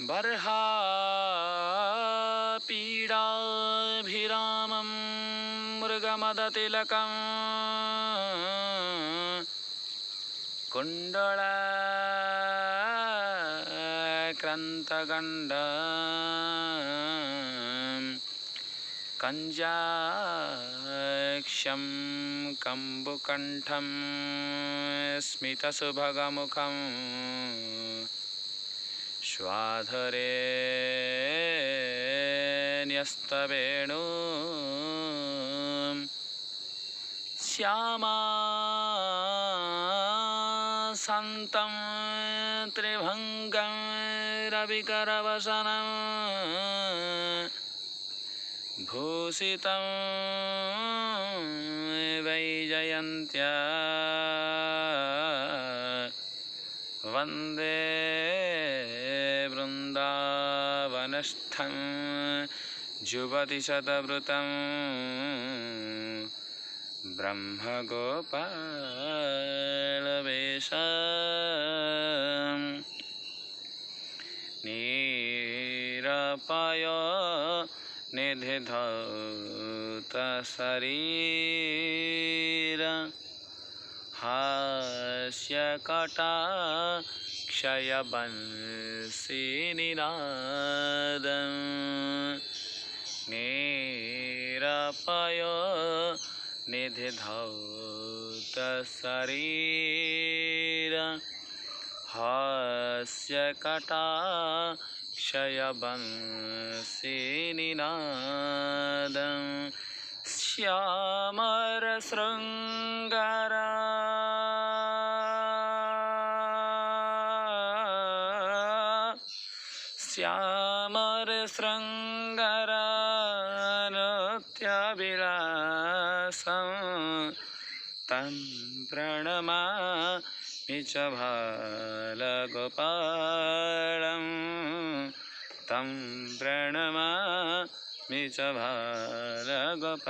बर्हापीडाभिरामं मृगमदतिलकं कुण्डलाक्रान्तगण्डं कञ्जाक्षं कम्बुकण्ठं स्मितसुभगमुखं श्वाधरे न्यस्तवेणुं श्यामासन्तं त्रिभङ्गं रविकरवसनं भूषितं वैजयन्त्या वन्दे वृन्दावनस्थं जुवतिशतवृतं ब्रह्मगोपालवेषं निरपय निधिधौतशरीर हास्यकटाक्षयवंशिनिनादं निरपय निधिधौतशरीर हास्यकटाक्षयवंशिनिनादं श्यामरशृङ्गार श्यामरशृङ्गारनृत्यविलासं तं प्रणमामि च बालगोपालं तं प्रणमामि च बालगोपालम्।